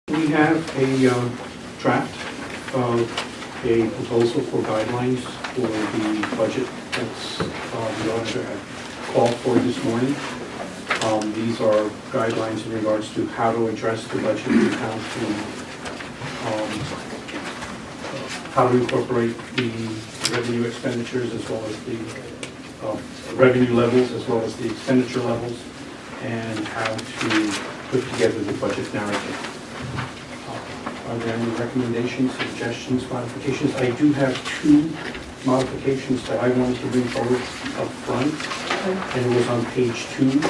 We have a draft of a proposal for guidelines for the budget that's the auditor had called for this morning. These are guidelines in regards to how to address the budget and how to incorporate the revenue expenditures as well as the revenue levels as well as the expenditure levels, and how to put together the budget narrative. Are there any recommendations, suggestions, modifications? I do have two modifications that I wanted to bring forward up front, and it was on page 2.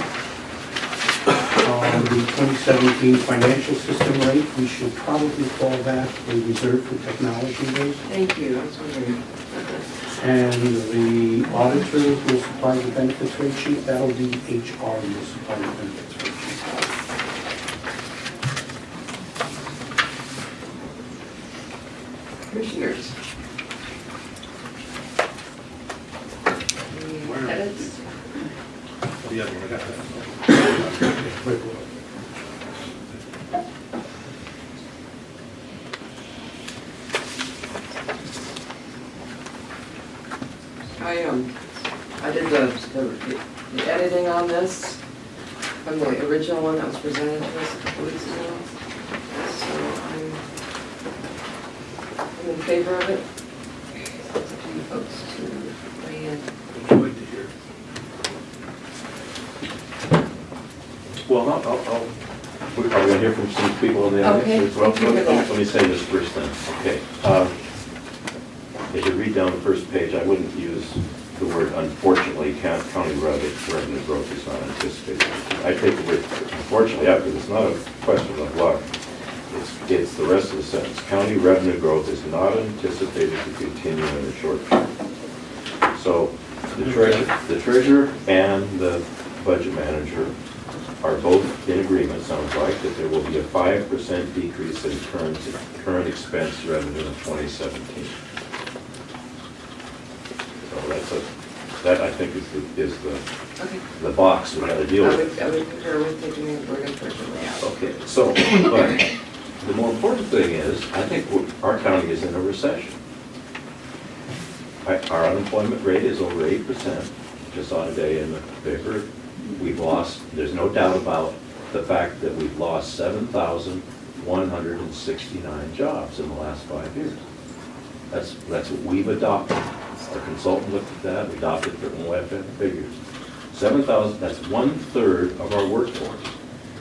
The 2017 financial system rate, we should probably call that a reserve for technology rate. Thank you, that's wondering. And the auditor will supply the benefits rate sheet. That'll be HR will supply the benefits rate sheet. Commissioners? Any edits? Yeah, I got that. I did the editing on this from the original one that was presented to us a couple weeks ago. So I'm in favor of it. It's up to you folks to weigh in. I'd like to hear. Well, we're probably going to hear from some people in the audience Okay, as well. thank you for that. Let me say this first then. Okay. As you read down the first page, I wouldn't use the word unfortunately. County revenue growth is not anticipated. I take the word unfortunately out because it's not a question of luck. It's the rest of the sentence. County revenue growth is not anticipated to continue in the short term. So the treasurer and the budget manager are both in agreement, sounds like, that there will be a 5% decrease in current expense revenue in 2017. So that I think is the box we got to deal with. I would concur with taking the word unfortunately out. Okay, so, but the more important thing is, I think our county is in a recession. Our unemployment rate is over 8%, just on a day in the paper. We've lost, there's no doubt about the fact that we've lost 7,169 jobs in the last 5 years. That's what we've adopted. Our consultant looked at that, we adopted it from WFM figures. 7,000, that's 1/3 of our workforce.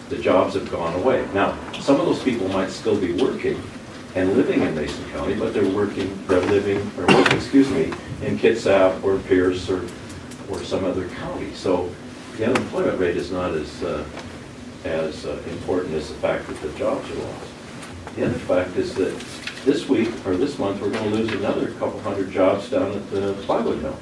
The jobs have gone away. Now, some of those people might still be working and living in Mason County, but they're working in Kitsap or Pierce or some other county. So the unemployment rate is not as important as the fact that the jobs are lost. The other fact is that this week, or this month, we're going to lose another couple hundred jobs down at the plywood mill.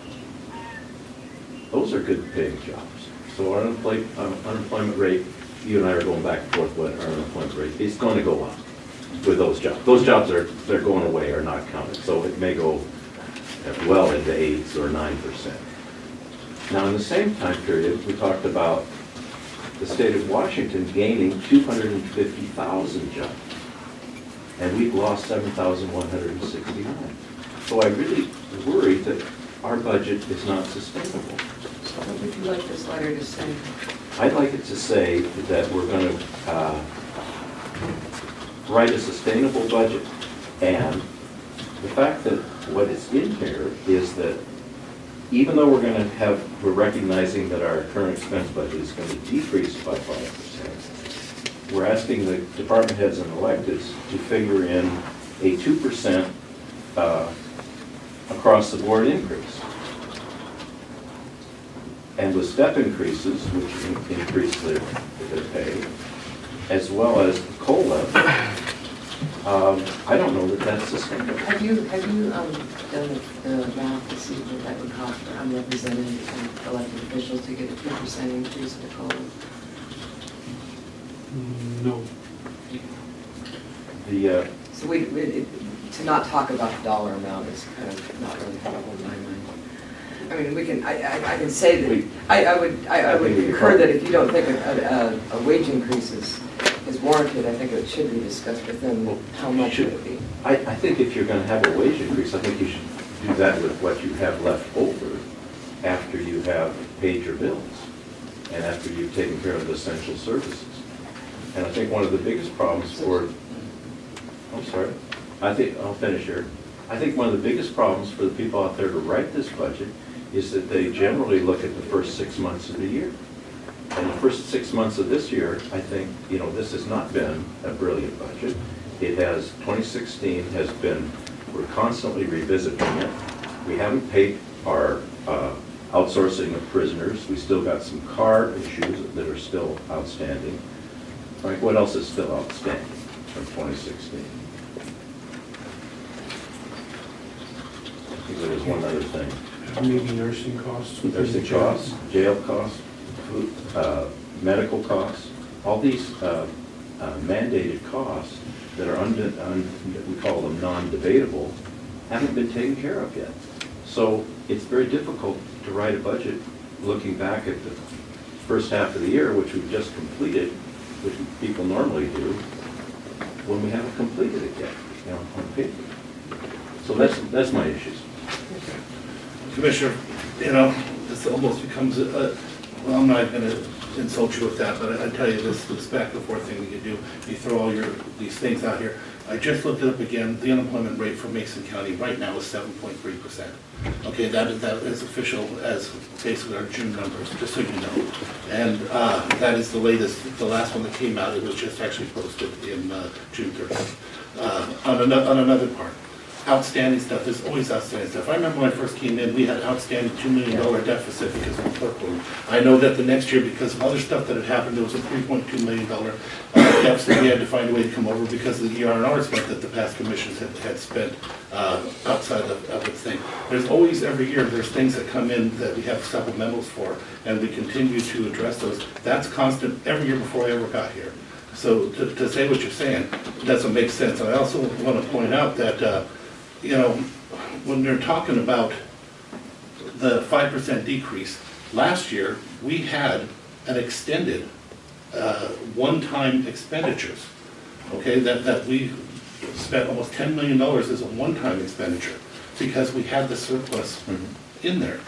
Those are good paying jobs. So our unemployment rate, you and I are going back and forth with our unemployment rate, it's going to go up with those jobs. Those jobs they're going away are not counted. So it may go well into 8 or 9%. Now in the same time period, we talked about the state of Washington gaining 250,000 jobs. And we've lost 7,169. So I really worry that our budget is not sustainable. So what would you like this letter to say? I'd like it to say that we're going to write a sustainable budget. And the fact that what is in here is that even though we're recognizing that our current expense budget is going to decrease by 5%, we're asking the department heads and electeds to figure in a 2% across the board increase. And with step increases, which increase their pay, as well as COLA, I don't know that that's sustainable. Have you done the math to see what that would cost for unrepresented and elected officials to get a 2% increase in the COLA? No. So to not talk about the dollar amount is kind of not really helpful in my mind. I mean, we can, I can say that, I would concur that if you don't think a wage increase is is warranted, I think it should be discussed with them, how much would it be? I think if you're gonna have a wage increase, I think you should do that with what you have left over after you have paid your bills and after you've taken care of the essential services. And I think one of the biggest problems for, I'm sorry, I'll finish here. I think one of the biggest problems for the people out there to write this budget is that they generally look at the first 6 months of the year. And the first 6 months of this year, I think, this has not been a brilliant budget. It has, 2016 has been, we're constantly revisiting it. We haven't paid our outsourcing of prisoners. We still got some car issues that are still outstanding. Frank, what else is still outstanding from 2016? I think there was one other thing. Maybe nursing costs. Nursing costs, jail costs, food, medical costs, all these mandated costs that are we call them non-debatable, haven't been taken care of yet. So it's very difficult to write a budget looking back at the first half of the year, which we've just completed, which people normally do, when we haven't completed it yet, on paper. So that's my issues. Commissioner, this almost becomes well, I'm not going to insult you with that, but I tell you this back and forth thing that you do, you throw all these things out here. I just looked it up again, the unemployment rate for Mason County right now is 7.3%. Okay, that is official as basically our June numbers, just so you know. And that is the latest, the last one that came out, it was just actually posted in June 30th. On another part, outstanding stuff, there's always outstanding stuff. I remember when I first came in, we had an outstanding $2 million deficit because of the clerk room. I know that the next year, because of other stuff that had happened, there was a $3.2 million deficit we had to find a way to come over because of the ER&R spent that the past commissions had spent outside of its thing. There's always, every year, there's things that come in that we have supplementals for, and we continue to address those. That's constant every year before I ever got here. So to say what you're saying doesn't make sense. And I also want to point out that when they're talking about the 5% decrease, last year, we had an extended one-time expenditures, okay, that we spent almost $10 million as a one-time expenditure because we had the surplus in there.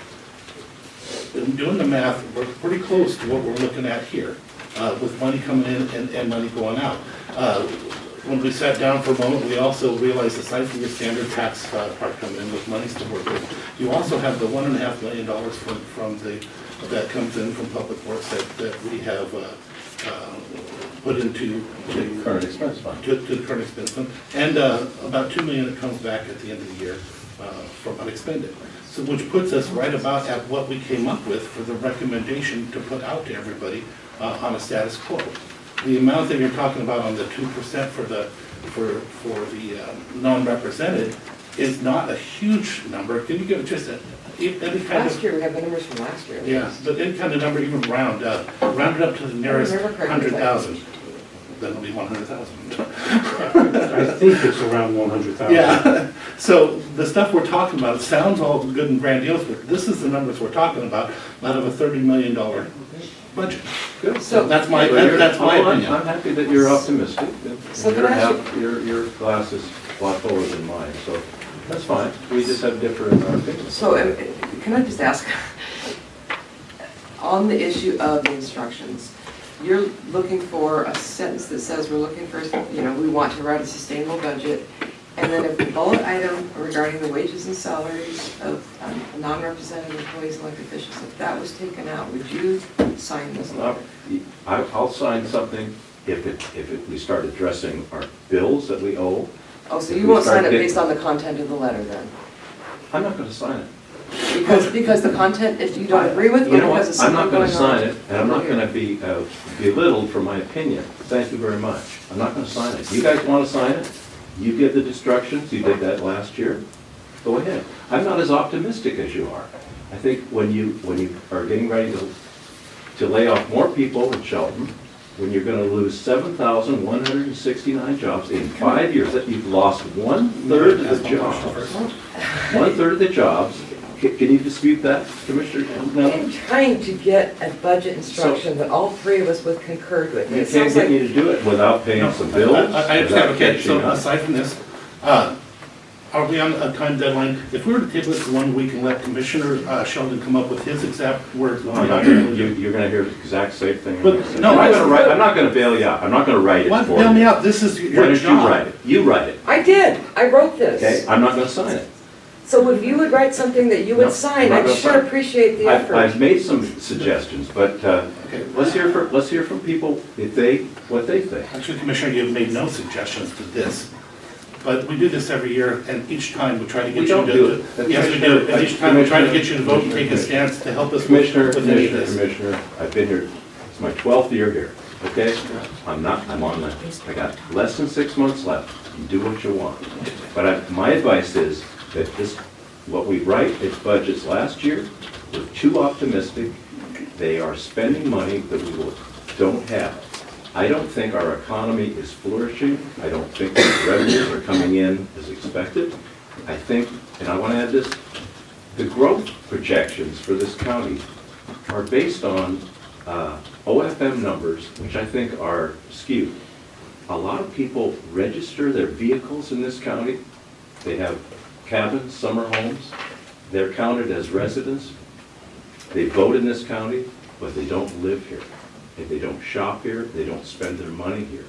In doing the math, we're pretty close to what we're looking at here, with money coming in and money going out. When we sat down for a moment, we also realized aside from your standard tax part coming in with monies to work with, you also have the $1.5 million that comes in from Public Works that we have put into Current expense fund. to the current expense fund, and about $2 million that comes back at the end of the year from unexpended. So which puts us right about at what we came up with for the recommendation to put out to everybody on a status quo. The amount that you're talking about on the 2% for the non-represented is not a huge number. Can you give just any kind of... Last year, we have the numbers from last year. Yeah, but any kind of number, even round it up to the nearest 100,000. That'll be 100,000. I think it's around 100,000. Yeah, so the stuff we're talking about, it sounds all good and grandiose, but this is the numbers we're talking about out of a $30 million budget. Good. So- That's my opinion. I'm happy that you're optimistic. So can I ask Your glass is a lot fuller than mine, so that's fine. We just have different opinions. So can I just ask, on the issue of the instructions, you're looking for a sentence that says we're looking for, we want to write a sustainable budget, and then if the bullet item regarding the wages and salaries of non-represented employees and elected officials, if that was taken out, would you sign this letter? I'll sign something if we start addressing our bills that we owe. Oh, so you won't sign it based on the content of the letter then? I'm not going to sign it. Because the content, if you don't agree with, or You know because what? of I'm something not going on? going to sign it, and I'm not going to be belittled for my opinion. Thank you very much. I'm not going to sign it. You guys want to sign it? You give the instructions. You did that last year. Go ahead. I'm not as optimistic as you are. I think when you are getting ready to lay off more people in Shelton, when you're going to lose 7,169 jobs in 5 years, that you've lost 1/3 of the jobs. 1/3 of the jobs Can you dispute that, Commissioner? No? I'm trying to get a budget instruction that all three of us would concur with. You It can't sounds get like, me to do it without paying No, some bills? I understand, without okay, so catching up? aside from this, are we on a time deadline? If we were to table this for 1 week and let Commissioner Sheldon come up with his exact words. No, you're gonna hear the exact same thing. I'm But, gonna say. no, I'm not gonna bail you out. I'm not gonna write it What, for bail me you. out, this is Why your don't you job. write it? You write it, I did, I wrote okay? this. I'm not gonna sign it. So if you would write something that you No, would sign, I'm not I'd gonna sure sign. appreciate the I've effort. made some suggestions, but Okay. let's hear from people what they think. Actually, Commissioner, you've made no suggestions to this, but we do this every year, and each time we try to get We you don't to. do it. Yes, we do, and each time we try to get you to vote and take a stance to help us with Commissioner, any of this. Commissioner, I've been here, it's my 12th year here, okay? I'm on that, I got less than 6 months left, you do what you want. But my advice is that what we write as budgets last year were too optimistic. They are spending money that we don't have. I don't think our economy is flourishing. I don't think the revenues are coming in as expected. I think, and I want to add this, the growth projections for this county are based on OFM numbers, which I think are skewed. A lot of people register their vehicles in this county. They have cabins, summer homes. They're counted as residents. They vote in this county, but they don't live here. If they don't shop here, they don't spend their money here.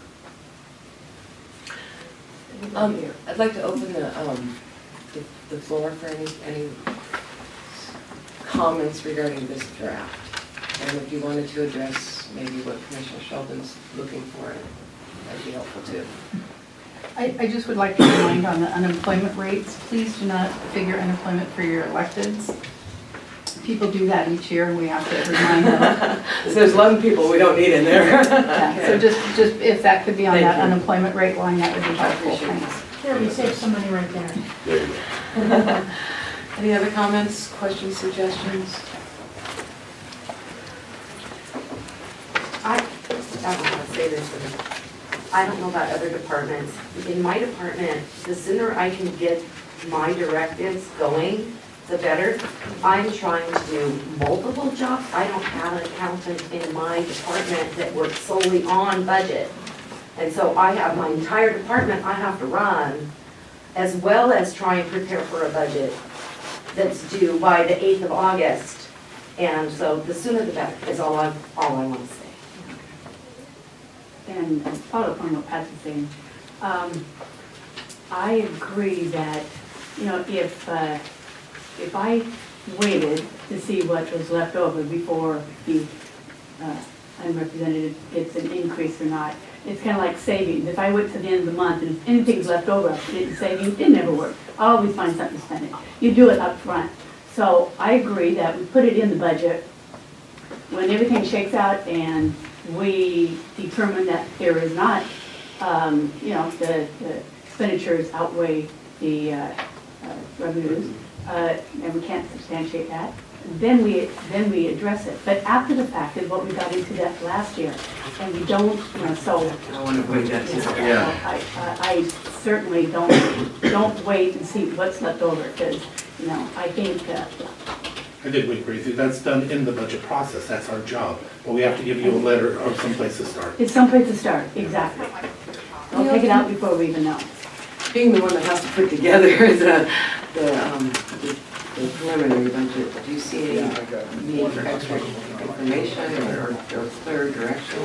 I'd like to open the floor for any comments regarding this draft. And if you wanted to address maybe what Commissioner Sheldon's looking for, that'd be helpful too. I just would like to remind on the unemployment rates, please do not figure unemployment for your electeds. People do that each year and we have to remind them. So there's 11 people we don't need in there. Yeah, so just if that could be on Thank that you. unemployment rate line, that would be I helpful. appreciate Thanks. There, we saved some money right there. There you go. Any other comments, questions, suggestions? I don't want to say this, but I don't know about other departments. In my department, the sooner I can get my directives going, the better. I'm trying to do multiple jobs. I don't have an accountant in my department that works solely on budget. And so I have my entire department I have to run, as well as try and prepare for a budget that's due by the 8th of August. And so the sooner the better is all I want to say. And follow up on what Pat's saying, I agree that, if I waited to see what was left over before the unrepresented gets an increase or not, it's kind of like savings. If I wait to the end of the month and if anything's left over, I didn't save, it never works. I always find something to spend it. You do it up front. So I agree that we put it in the budget. When everything shakes out and we determine that there is not, the expenditures outweigh the revenues, and we can't substantiate that, then we address it. But after the fact is what we got into that last year, and we don't, so. I want to wait that. I certainly don't wait and see what's left over, because, I think, I did agree with you, that's done in the budget process, that's our job, but we have to give you a letter or someplace to start. it's someplace to start, exactly. Don't take it out before we even know. Being the one that has to put together the preliminary budget, do you see any need for extra information or clear direction? To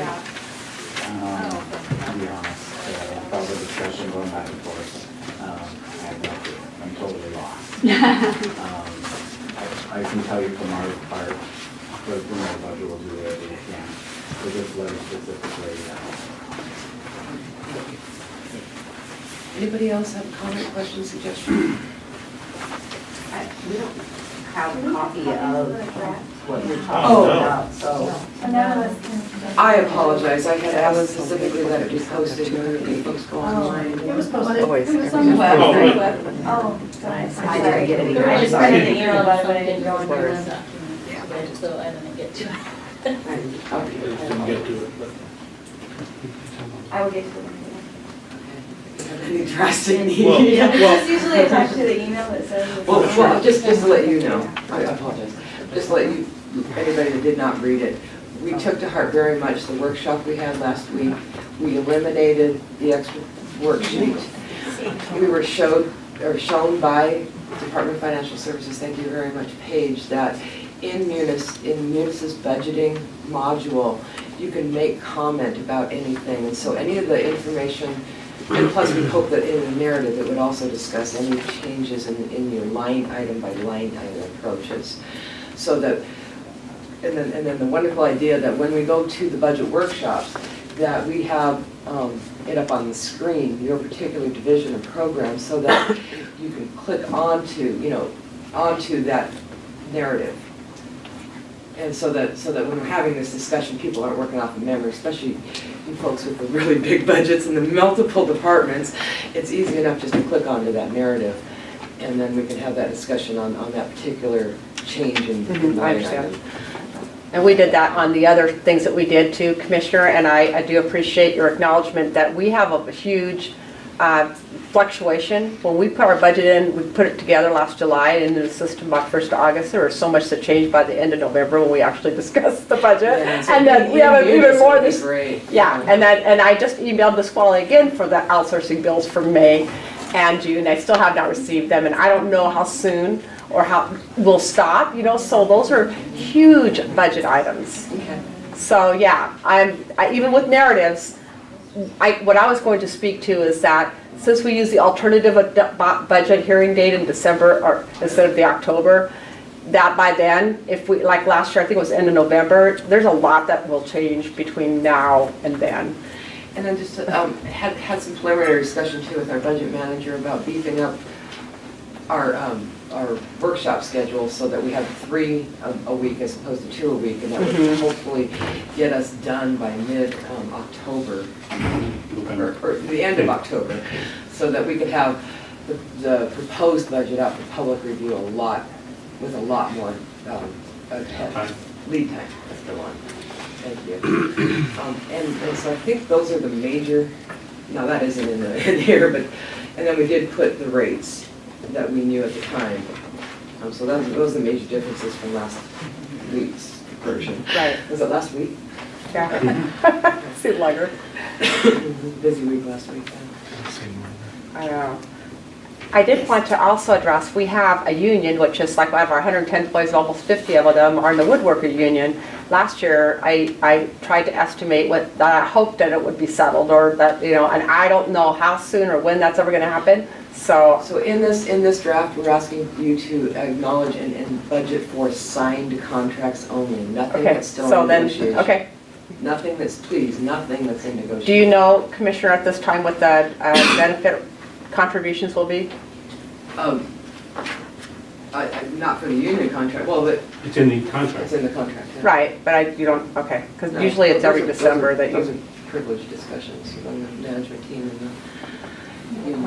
be honest, with all the discussion going back and forth, I have no clue. I'm totally lost. I can tell you from our part, the budget will do whatever we can. For this letter specifically, Anybody else have a comment, question, suggestion? We don't have a copy of what you're Oh. talking about, so. I apologize, I had asked specifically that it be posted, when folks go online. It was posted. Always. It was on the website. Oh, I didn't get any. I just read it in the email about it, but I it. didn't go into Words. the, so I didn't get to it. I just didn't get to it, but. I will get to it. If you have any drastic Well, need. Yeah, well- it's usually attached to the email that says. Well, just to let you know, I apologize, just to let you, anybody that did not read it, we took to heart very much the workshop we had last week. We eliminated the extra worksheet. We were shown by Department of Financial Services, thank you very much, Paige, that in Munis's budgeting module, you can make comment about anything. And so any of the information, and plus we hope that in the narrative, it would also discuss any changes in your line item by line item approaches. So that, and then the wonderful idea that when we go to the budget workshops, that we have it up on the screen, your particular division and program, so that you can click onto that narrative. And so that when we're having this discussion, people aren't working off of memory, especially you folks with the really big budgets and the multiple departments. It's easy enough just to click onto that narrative, and then we can have that discussion on that particular change in I line understand. item. And we did that on the other things that we did too, Commissioner, and I do appreciate your acknowledgement that we have a huge fluctuation. When we put our budget in, we put it together last July and in the system by 1st of August. There was so much that changed by the end of November when we actually discussed the budget. Yeah, so And then we have even more this. Great. Yeah, and I just emailed the Squally again for the outsourcing bills for May and June. I still have not received them, and I don't know how soon or how we'll stop, so those are huge budget items. Okay. So, yeah, even with narratives, what I was going to speak to is that since we use the alternative budget hearing date in December or instead of the October, that by then, if we, like last year, I think it was end of November, there's a lot that will change between now and then. And then just had some preliminary discussion too with our budget manager about beefing up our workshop schedule so that we have 3 a week as opposed to 2 a week, and that would hopefully get us done by mid-October, or the end of October, so that we could have the proposed budget out for public review with a lot more lead time. That's the one. Thank you. And so I think those are the major, no, that isn't in here, but, and then we did put the rates that we knew at the time. So those are the major differences from last week's version. Right. Was it last week? Yeah. Seemed longer. Busy week last week. I know. I did want to also address, we have a union, which is like out of our 110 employees, almost 50 of them are in the woodworker union. Last year, I tried to estimate that I hoped that it would be settled, or that, and I don't know how soon or when that's ever going to happen. So in this draft, we're asking you to acknowledge and budget for signed contracts only, nothing okay, that's still so in then, negotiation. okay. Nothing that's in negotiation. Do you know, Commissioner, at this time what the benefit contributions will be? Not for the union contract, well, It's in the contract. it's in the contract. Yeah. Right, but you don't, okay, because No, usually it's every those are- December that Those you, are privileged discussions among the management team and the union.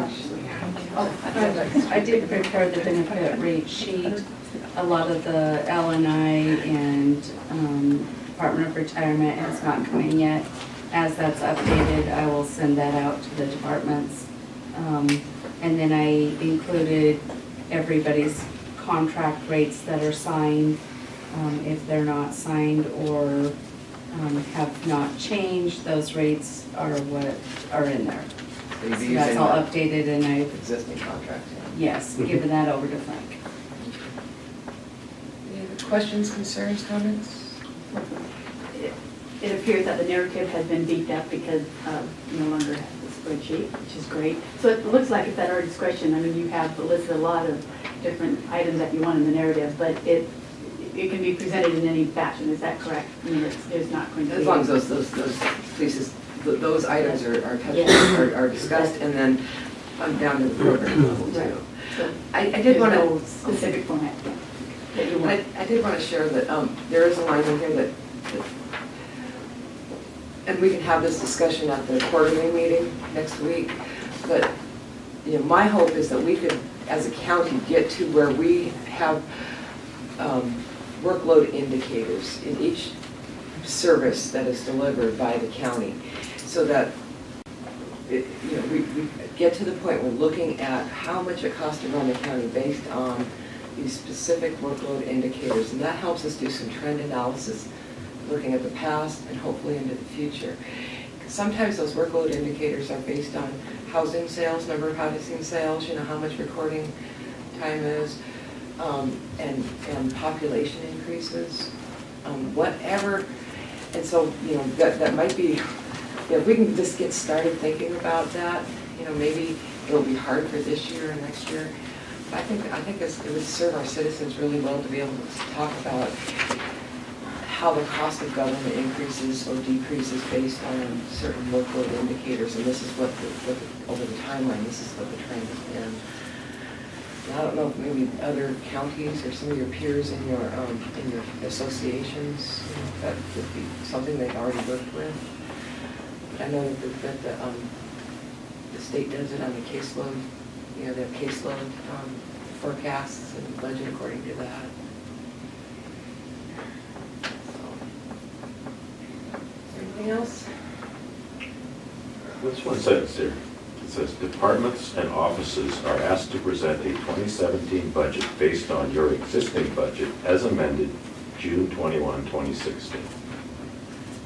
I did prepare the benefit rate sheet. A lot of the LNI and Department of Retirement has not come in yet. As that's updated, I will send that out to the departments. And then I included everybody's contract rates that are signed. If they're not signed or have not changed, those rates are what are in there. So you'd be So that's using all the updated and I, existing contract. yes, given that over to Frank. Any other questions, concerns, comments? It appears that the narrative has been beefed up because you no longer have the spreadsheet, which is great. So it looks like it's at our discretion. I mean, you have listed a lot of different items that you want in the narrative, but it can be presented in any fashion. Is that correct? I mean, there's not going to be. As long as those pieces, those items are touched, Yeah. are discussed, and then down to the program level Right. too. So I did there's want no to. specific format that you want. I did want to share that there is a line in here that, and we can have this discussion at the quarterly meeting next week, but, my hope is that we could, as a county, get to where we have workload indicators in each service that is delivered by the county, so that we get to the point where looking at how much it costs to run the county based on these specific workload indicators, and that helps us do some trend analysis, looking at the past and hopefully into the future. Sometimes those workload indicators are based on housing sales, number of housing sales, how much recording time is, and population increases, whatever. And so, that might be, if we can just get started thinking about that, maybe it'll be hard for this year or next year. But I think it would serve our citizens really well to be able to talk about how the cost of government increases or decreases based on certain workload indicators, and this is what over the timeline, this is what the trend has been. And I don't know if maybe other counties or some of your peers in your associations, that would be something they've already worked with. I know that the state does it on the caseload, they have caseload forecasts and budget according to that. Anything else? What's one sentence here? It says, departments and offices are asked to present a 2017 budget based on your existing budget as amended June 21, 2016.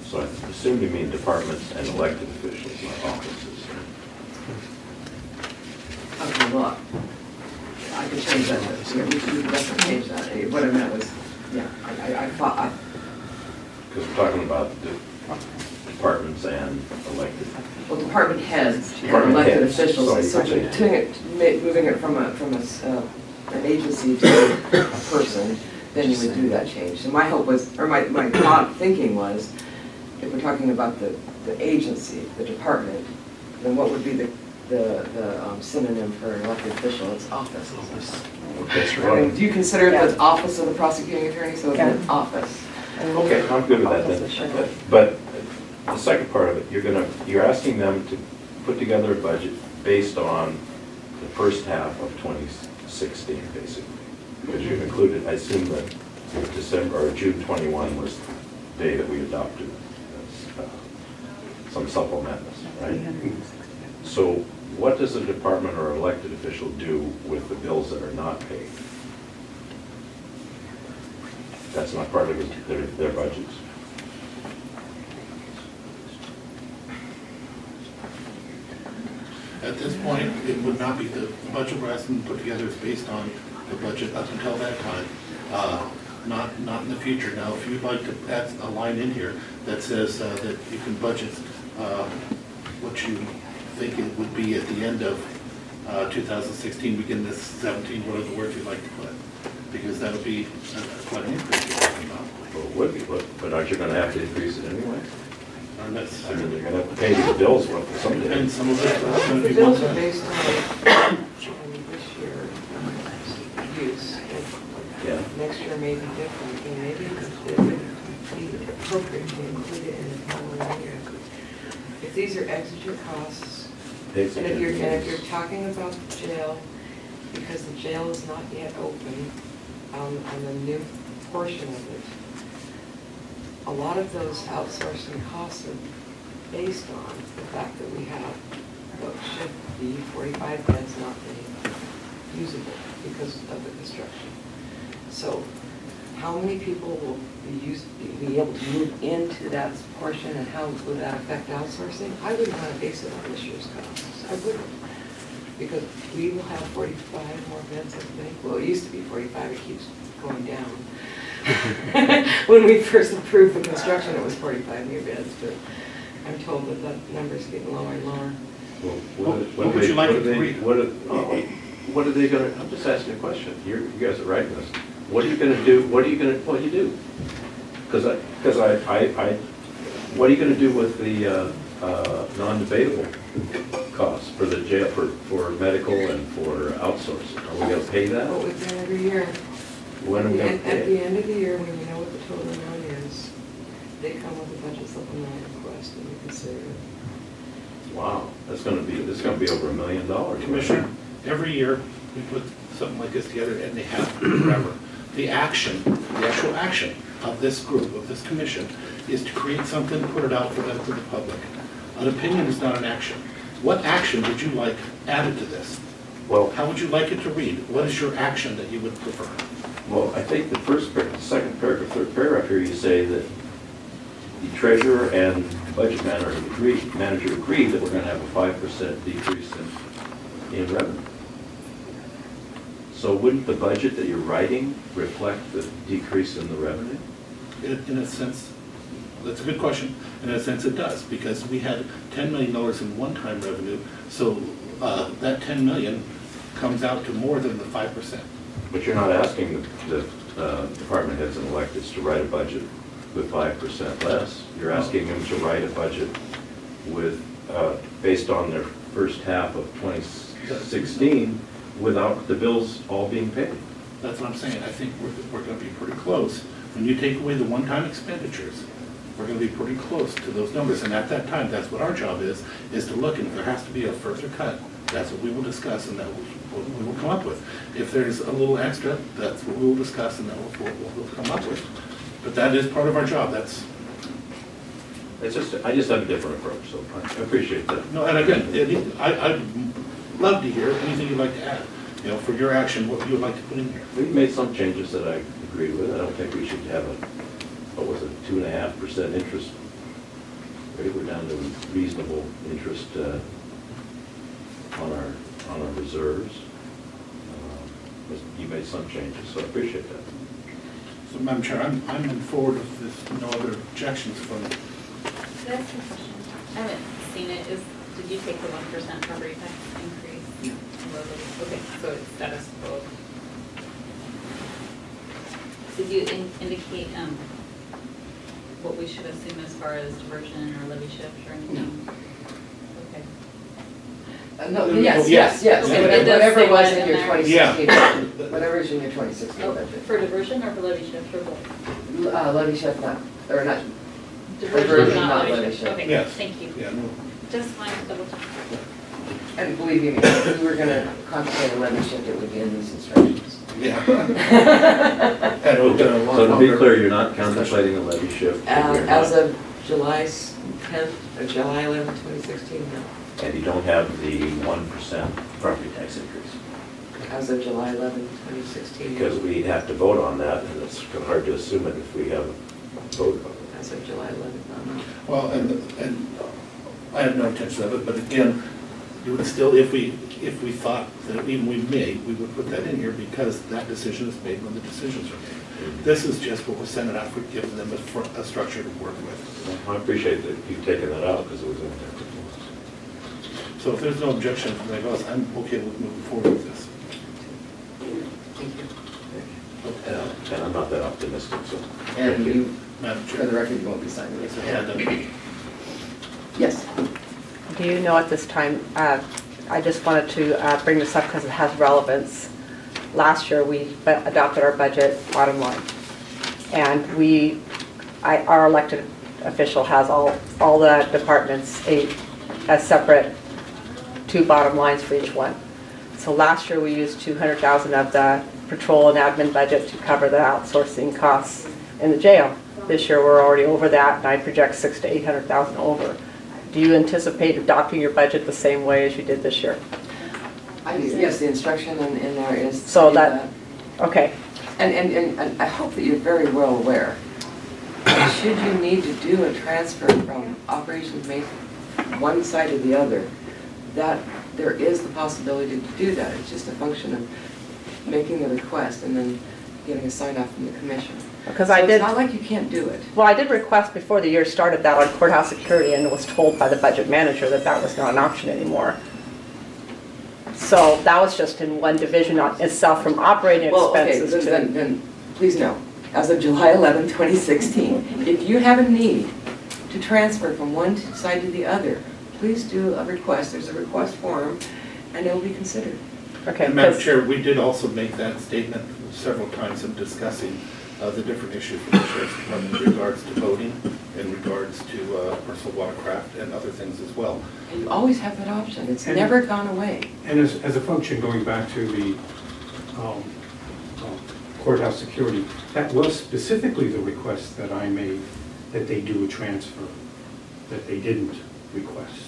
So I assume you mean departments and elected officials, not offices. Okay, well, I could change that, we could definitely change that. What I meant was, I thought, Because we're talking about the departments and elected. well, department heads and Department elected heads. officials, so Sorry. moving it from an agency to a person, then you would do that change. So my hope was, or my thought thinking was, if we're talking about the agency, the department, then what would be the synonym for an elected official? It's office. Okay, I mean, do you consider it the office of the prosecuting attorney, so it's an office? okay, I'm good with that then. But the second part of it, you're asking them to put together a budget based on the first half of 2016, basically. Because you've included, I assume that December or June 21 was the day that we adopted some supplementals, right? So what does a department or elected official do with the bills that are not paid? That's not part of their budgets. At this point, it would not be, the budget we're asking to put together is based on the budget up until that time, not in the future. Now, if you'd like to add a line in here that says that you can budget what you think it would be at the end of 2016, begin this 17, what are the words you'd like to put? Because that would be quite an increase you're talking about. Well, it would be, but aren't you going to have to increase it anyway? Not I mean, necessarily. you're going to have to pay these bills someday. And some of it is going to The be one bills are time. based on this year use. Yeah. Next year may be different, and maybe it would be appropriate to include it in the following year. If these are exigent costs, and if you're talking about jail, because the jail is not yet open on the new portion of it, a lot of those outsourcing costs are based on the fact that we have what should be 45 beds not being usable because of the construction. So how many people will be able to move into that portion, and how would that affect outsourcing? I wouldn't want to base it on this year's costs. I wouldn't. Because we will have 45 more beds, I think. Well, it used to be 45, it keeps going down. When we first approved the construction, it was 45 new beds, but I'm told that that number's getting lower and lower. What would you like it to read? What are they going to, I'm just asking a question. You guys are writing this. What are you going to do? What do you do? Because what are you going to do with the non-debatable costs for the jail, for medical and for outsourcing? Are we going to pay that? What we've done every year. When are we going to pay At the it? end of the year, when we know what the total amount is, they come with a budget supplemental request and we consider it. Wow, this is going to be over $1 million. Commissioner, every year we put something like this together and they have forever. The actual action of this group, of this commission, is to create something, put it out for the public. An opinion is not an action. what action would you like added to this? Well, How would you like it to read? What is your action that you would prefer? well, I think the second paragraph, third paragraph here, you say that the treasurer and budget manager agreed that we're gonna have a 5% decrease in revenue. So wouldn't the budget that you're writing reflect the decrease in the revenue? In a sense, that's a good question. In a sense, it does, because we had $10 million in one-time revenue, so that 10 million comes out to more than the 5%. But you're not asking the department heads and electeds to write a budget with 5% less. You're asking them to write a budget with, based on their first half of 2016, without the bills all being paid. That's what I'm saying. I think we're going to be pretty close. When you take away the one-time expenditures, we're going to be pretty close to those numbers. And at that time, that's what our job is to look, and if there has to be a further cut, that's what we will discuss and that we will come up with. If there's a little extra, that's what we will discuss and that we'll come up with. But that is part of our job. That's, I just have a different approach, so I appreciate that. no, and again, I'd love to hear anything you'd like to add, you know, for your action, what you would like to put in here. We've made some changes that I agree with. I don't think we should have a, what was it, 2.5% interest rate. We're down to reasonable interest on our reserves. You made some changes, so I appreciate that. So, Madam Chair, I'm in forward if there's no other objections from. Can I ask you a question? I haven't seen it. Did you take the 1% property tax increase? No. Okay, so it's status quo. Did you indicate what we should assume as far as diversion or levy shift or anything? Okay. No, yes. Okay, it does Whatever say was that in in your there. 2016, budget, whatever is in your 2016 Oh, budget. for diversion or for levy shift or both? Levy shift, not, or not, Diversion, Diversion, not not levy levy shift. shift. Okay, Yes. thank you. Yeah, no. Just wanted to double check. and believe me, if we were gonna contemplate a levy shift, it would be in these instructions. Yeah. And we're gonna want So to be longer- clear, you're not contemplating a levy shift? and you're As not- of July 10th, or July 11th, 2016, no. And you don't have the 1% property tax increase? As of July 11th, 2016. Because we have to vote on that, and it's hard to assume it if we haven't voted on it. As of July 11th, no. Well, and I have no intention of it, but again, you would still, if we thought that even we may, we would put that in here because that decision is made when the decisions are made. This is just what we're sending out for giving them a structure to work with. I appreciate that you've taken that out because it was in there. So if there's no objection from anybody else, I'm okay with moving forward with this. And I'm not that optimistic, so. And thank you, Madam for the Chair. record, you won't be signing this. And, Yes. Do you know at this time, I just wanted to bring this up because it has relevance. Last year, we adopted our budget bottom line. And our elected official has all the departments, a separate 2 bottom lines for each one. So last year, we used $200,000 of the patrol and admin budget to cover the outsourcing costs in the jail. This year, we're already over that, and I project $600,000 to $800,000 over. Do you anticipate adopting your budget the same way as you did this year? Yes, the instruction in there is. So to do that- Okay, And I hope that you're very well aware, that should you need to do a transfer from operations made one side to the other, that there is the possibility to do that. It's just a function of making the request and then getting a sign off from the commission. because So I did, it's not like you can't do it. well, I did request before the year started that on courthouse security and was told by the budget manager that that was not an option anymore. So that was just in one division on itself from operating Well, okay, expenses to. then please know, as of July 11, 2016, if you have a need to transfer from one side to the other, please do a request. There's a request form, and it will be considered. Okay, And Madam 'cause- Chair, we did also make that statement several times in discussing the different issues with the Sheriff's Department in regards to voting, in regards to personal watercraft and other things as well. And you always have that option. It's And- never gone away. And as a function, going back to the courthouse security, that was specifically the request that I made, that they do a transfer, that they didn't request.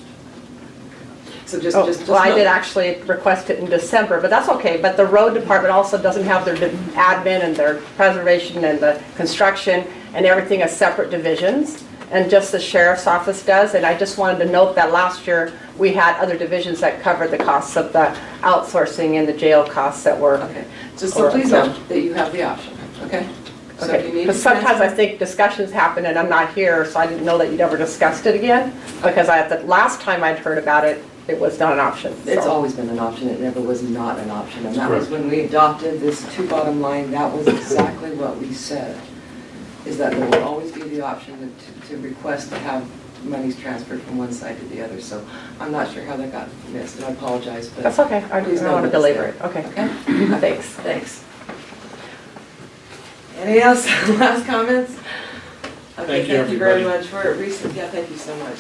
So just Oh, just well, I know. did actually request it in December, but that's okay. But the road department also doesn't have their admin and their preservation and the construction and everything as separate divisions, and just the sheriff's office does. And I just wanted to note that last year, we had other divisions that covered the costs of the outsourcing and the jail costs that were. Okay, so please know that you have the option, okay? So if you Okay, need to because sometimes I transfer- think discussions happen and I'm not here, so I didn't know that you'd ever discussed it again. Because the last time I'd heard about it, it was not an option. It's so. always been an option, it never was not an option. And that Correct. was when we adopted this two bottom line, that was exactly what we said, is that there will always be the option to request to have monies transferred from one side to the other. So I'm not sure how that got missed, and I apologize, but. That's okay, I Please don't know want to that it's belabor there. it. Okay, Okay? thanks. Thanks. Any else, last comments? Okay, Thank you, Thank you very everybody. much for recent, yeah, thank you so much.